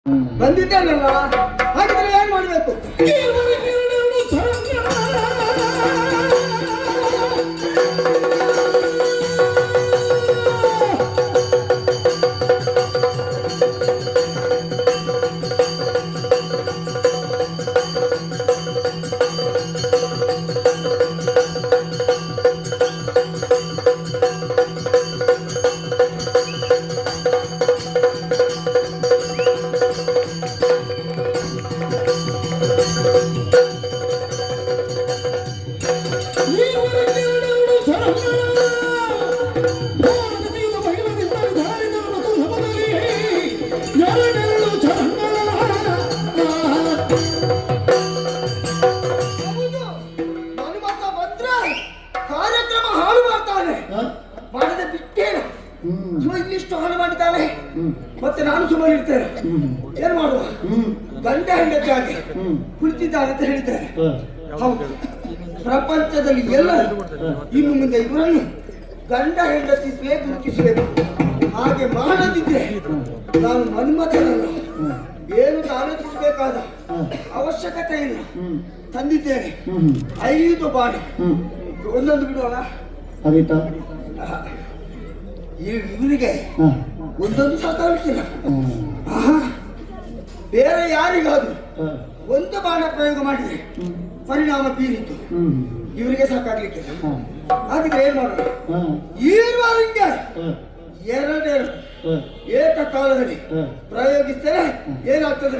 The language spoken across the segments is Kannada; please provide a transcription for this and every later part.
ಬಂದಿದ್ದೇನಲ್ಲ, ಹಾಗಿದ್ರೆ ಏನ್ ಮಾಡ್ಬೇಕು? ಕಾರ್ಯಕ್ರಮ ಹಾಳು ಮಾಡ್ತಾನೆ, ಮಾಡದೆ ಬಿಟ್ಟೇನು ಇವ ಇಲ್ಲಿಷ್ಟು ಹಾಳು ಮಾಡಿದ್ದಾನೆ. ಮತ್ತೆ ನಾನು ಸುಮ್ಮನೆ ಇರ್ತೇನೆ, ಏನ್ ಮಾಡುವ? ಗಂಡ ಹೆಂಡತಿಯಾಗಿ ಕುಳಿತಿದ್ದಾರೆ ಅಂತ ಹೇಳಿದ್ದಾರೆ. ಹೌದು, ಪ್ರಪಂಚದಲ್ಲಿ ಎಲ್ಲ ಇನ್ನು ಮುಂದೆ ಇವರನ್ನು ಗಂಡ ಹೆಂಡತಿಸಲೇ ಗುರುತಿಸಬೇಕು. ಹಾಗೆ ಮಾಡದಿದ್ರೆ ನಾನು ಮನ್ಮಥನಲ್ಲ, ಏನು ಆಲೋಚಿಸಬೇಕಾದ ಅವಶ್ಯಕತೆ ಇಲ್ಲ. ತಂದಿದ್ದೇನೆ 5 ಬಾಣಿ, ಒಂದೊಂದು ಬಿಡುವಲ್ಲ. ಇವರಿಗೆ ಒಂದೊಂದು ಸಾಕಾಗುತ್ತಿಲ್ಲ. ಬೇರೆ ಯಾರಿಗಾದ್ರು ಒಂದು ಬಾಣ ಪ್ರಯೋಗ ಮಾಡಿದ್ರೆ ಪರಿಣಾಮ ಬೀರಿತ್ತು, ಇವರಿಗೆ ಸಾಕಾಗ್ಲಿಕ್ಕೆ. ಹಾಗಿದ್ರೆ ಏನ್ ಮಾಡೋದು? ಈ ವಾರಿಂದ 2 ಏಕಕಾಲದಲ್ಲಿ ಪ್ರಯೋಗಿಸಿದರೆ ಏನಾಗ್ತದೆ?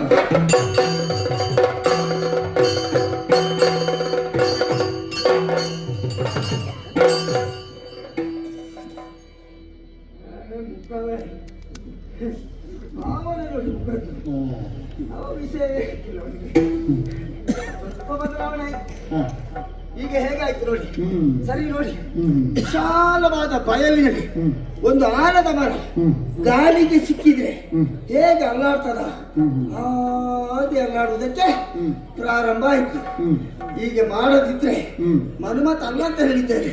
ಈಗ ಹೇಗಾಯ್ತು ನೋಡಿ, ಸರಿ ನೋಡಿ. ವಿಶಾಲವಾದ ಬಯಲಿನಲ್ಲಿ ಒಂದು ಆಲದ ಮರ ಗಾಳಿಗೆ ಸಿಕ್ಕಿದ್ರೆ ಹೇಗೆ ಅಲ್ಲಾಡ್ತದ, ಹಾಗೆ ಅಲ್ಲಾಡುವುದಕ್ಕೆ ಪ್ರಾರಂಭ ಆಯ್ತು. ಹೀಗೆ ಮಾಡದಿದ್ರೆ ಮನ್ಮಥ ಅಲ್ಲ ಅಂತ ಹೇಳಿದ್ದೇನೆ.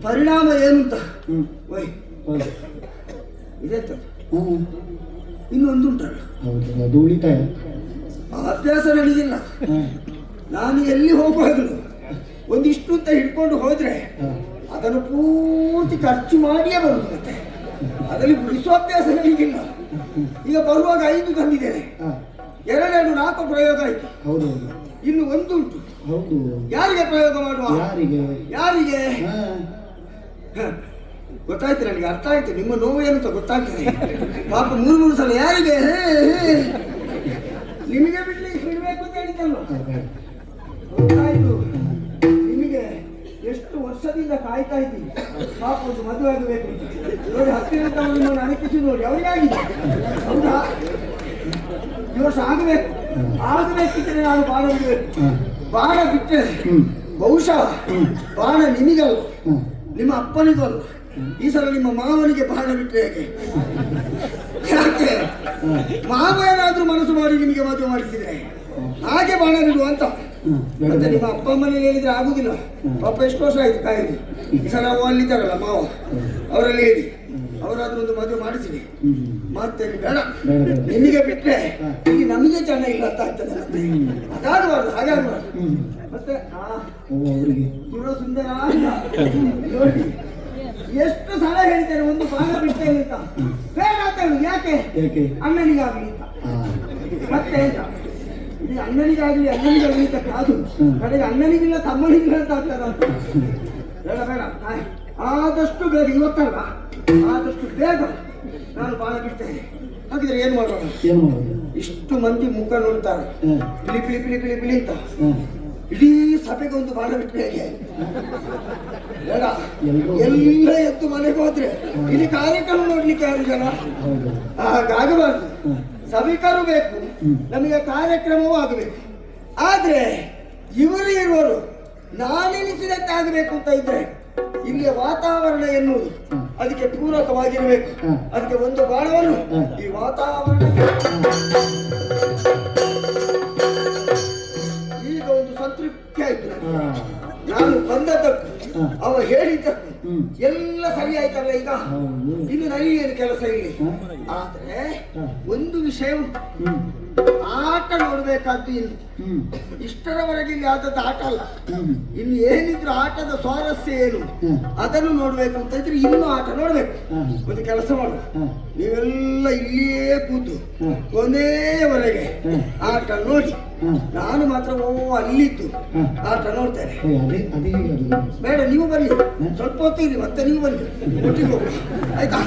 ಪರಿಣಾಮ ಏನು ಅಂತ ಇದೆ. ಇನ್ನೊಂದು ಉಂಟಲ್ಲ, ಅಭ್ಯಾಸ ನಡೆದಿಲ್ಲ. ನಾನು ಎಲ್ಲಿ ಹೋಗುವಾಗಲೂ ಒಂದಿಷ್ಟು ಅಂತ ಹಿಡ್ಕೊಂಡು ಹೋದ್ರೆ ಅದನ್ನು ಪೂರ್ತಿ ಖರ್ಚು ಮಾಡಿಯೇ ಬರುದು. ಮತ್ತೆ ಅದರಲ್ಲಿ ಬಿಡಿಸುವ ಅಭ್ಯಾಸ ನನಗಿಲ್ಲ. ಈಗ ಬರುವಾಗ 5 ತಂದಿದ್ದೇನೆ, 2 4 ಪ್ರಯೋಗ ಆಯ್ತು. ಇನ್ನು 1 ಉಂಟು. ಯಾರಿಗೆ ಪ್ರಯೋಗ ಮಾಡುವ? ಯಾರಿಗೆ ಗೊತ್ತಾಯ್ತು, ನನಗೆ ಅರ್ಥ ಆಯ್ತು. ನಿಮ್ಮ ನೋವು ಏನು ಅಂತ ಗೊತ್ತಾಗ್ತದೆ. ಪಾಪ 3 ಸಲ ಯಾರಿಗೆ? ನಿಮಗೆ ಬಿಡ್ಬೇಕು ಅಂತ ಹೇಳಿದ್ದಲ್ಲ. ಗೊತ್ತಾಯ್ತು. ನಿಮಗೆ ಎಷ್ಟು ವರ್ಷದಿಂದ ಕಾಯ್ತಾ ಇದ್ದೀನಿ. ಪಾಪ ಒಂದು ಮದುವೆ ಆಗಬೇಕು ನೋಡಿ, ಹತ್ತಿರ ನಿಮ್ಮನ್ನು ಅಣಕಿಸಿ ನೋಡಿ, ಅವರಿಗಾಗಿದೆ. ಹೌದಾ? ಈ ವರ್ಷ ಆಗಬೇಕಿದ್ರೆ ನಾನು ಬಾಣ ಬಿಡಬೇಕು. ಬಾಣ ಬಿಟ್ಟರೆ ಬಹುಶಃ ಬಾಣ ನಿಮಗಲ್ಲ, ನಿಮ್ಮ ಅಪ್ಪನಿಗಲ್ಲ. ಈ ಸಲ ನಿಮ್ಮ ಮಾವನಿಗೆ ಬಾಣ ಬಿಟ್ಟರೆ ಹೇಗೆ? ಯಾಕೆ? ಮಾವ ಏನಾದ್ರೂ ಮನಸ್ಸು ಮಾಡಿ ನಿಮಗೆ ಮದುವೆ ಮಾಡಿಸಿದ್ರೆ ಹಾಗೆ ಬಾಣ ಬಿಡುವ ಅಂತ. ಮತ್ತೆ ನಿಮ್ಮ ಅಪ್ಪ ಅಮ್ಮನಲ್ಲಿ ಹೇಳಿದ್ರೆ ಆಗುದಿಲ್ಲ. ಪಾಪ ಎಷ್ಟು ವರ್ಷ ಆಯ್ತು ಕಾಯಿಲೆ. ಈ ಸಲ ನಾವು ಅಲ್ಲಿದ್ದಾರಲ್ಲ ಮಾವ, ಅವರಲ್ಲಿ ಹೇಳಿ ಅವರಾದ್ರೂ ಒಂದು ಮದುವೆ ಮಾಡಿಸಿರಿ. ಮತ್ತೆ ಬೇಡ, ನಿಮಗೆ ಬಿಟ್ರೆ ಇಲ್ಲಿ ನಮಗೆ ಜನ ಇಲ್ಲ ಅಂತ ಆಗ್ತದೆ. ಮತ್ತೆ ಅದಾಗಬಾರ್ದು, ಹಾಗಾಗಬಾರ್ದು. ಮತ್ತೆ ಇವರು ಸುಂದರ ನೋಡಿ, ಎಷ್ಟು ಸಲ ಹೇಳ್ತೇನೆ ಒಂದು ಬಾಣ ಬಿಡ್ತೇನೆ ಅಂತ. ಬೇಡ ಅಂತ ಹೇಳುದು. ಯಾಕೆ? ಅಣ್ಣನಿಗಾಗ್ಲಿ ಅಂತ. ಮತ್ತೆ ಅಣ್ಣನಿಗಾಗ್ಲಿ ಅಂತ ಕಾದು ಕಡೆಗೆ ಅಣ್ಣನಿಗಿಲ್ಲ ತಮ್ಮನಿಗಿಲ್ಲ ಅಂತ ಆಗ್ತದ. ಬೇಡ ಬೇಡ, ಆದಷ್ಟು ಬೇಗ, ಇವತ್ತಲ್ಲ ಆದಷ್ಟು ಬೇಗ ನಾನು ಬಾಣ ಬಿಡ್ತೇನೆ. ಹಾಗಿದ್ರೆ ಏನ್ ಮಾಡೋಣ? ಇಷ್ಟು ಮಂದಿ ಮುಖ ನೋಡ್ತಾರೆ, ಪಿಳಿ ಪಿಳಿ ಪಿಳಿ ಪಿಳಿ ಪಿಳಿ ಅಂತ. ಇಡೀ ಸಭೆಗೆ ಒಂದು ಬಾಣ ಬಿಟ್ಟರೆ ಹೇಗೆ? ಬೇಡ, ಎಲ್ಲ ಎದ್ದು ಮನೆಗೆ ಹೋದ್ರೆ ಇಲ್ಲಿ ಕಾರ್ಯಕ್ರಮ ನೋಡ್ಲಿಕ್ಕೆ ಯಾರು ಜನ? ಹಾಗಾಗಬಾರ್ದು. ಸಭಿಕರು ಬೇಕು, ನಮಗೆ ಕಾರ್ಯಕ್ರಮವೂ ಆಗಬೇಕು. ಆದ್ರೆ ಇವರು ಇರುವರು ನಾನೆನಿಸಿದಂತೆ ಆಗಬೇಕು ಅಂತ ಇದ್ರೆ ಇಲ್ಲಿಯ ವಾತಾವರಣ ಎನ್ನುವುದು ಅದಕ್ಕೆ ಪೂರಕವಾಗಿರಬೇಕು. ಅದಕ್ಕೆ ಒಂದು ಬಾಣವನ್ನು ಈ ವಾತಾವರಣ ಈಗ ಒಂದು ಸಂತೃಪ್ತಿ ಆಯ್ತು. ನಾನು ಬಂದದ್ದಕ್ಕೂ ಅವ ಹೇಳಿದ್ದಕ್ಕೂ ಎಲ್ಲ ಸರಿ ಆಯ್ತಲ್ಲ. ಈಗ ಇನ್ನು ನನಗೇನು ಕೆಲಸ ಇಲ್ಲಿ. ಆದ್ರೆ ಒಂದು ವಿಷಯ ಆಟ ನೋಡ್ಬೇಕಾದ್ದು ಇನ್ನು ಹ್ಮ್ ಇಷ್ಟರವರೆಗೆ ಇಲ್ಲಿ ಆದದ್ದು ಆಟ ಅಲ್ಲ. ಹ್ಮ್ ಇನ್ನು ಏನಿದ್ರು ಆಟದ ಸ್ವಾರಸ್ಯ ಏನು ಹ್ಮ್ ಅದನ್ನು ನೋಡ್ಬೇಕು ಅಂತ ಇದ್ರೆ ಇನ್ನೂ ಆಟ ನೋಡ್ಬೇಕು. ಹ್ಮ್ ಒಂದು ಕೆಲಸ ಮಾಡು, ಹ್ಮ್ ನೀವೆಲ್ಲ ಇಲ್ಲಿಯೇ ಕೂತು ಹ್ಮ್ ಕೊನೆಯವರೆಗೆ ಹ್ಮ್ ಆಟ ನೋಡಿ, ಹ್ಮ್ ನಾನು ಮಾತ್ರ ಅಲ್ಲಿದ್ದು ಹ್ಮ್ ಆಟ ನೋಡ್ತೇನೆ. ಅದೇ ಅದೇ ಹೇಗೆ ಅದು? ಬೇಡ, ನೀವು ಬನ್ನಿ, ಸ್ವಲ್ಪ ಹೊತ್ತು ಇರಿ, ಮತ್ತೆ ನೀವು ಬನ್ನಿ, ಒಟ್ಟಿಗೆ ಹೋಗಿ ಆಯ್ತಾ?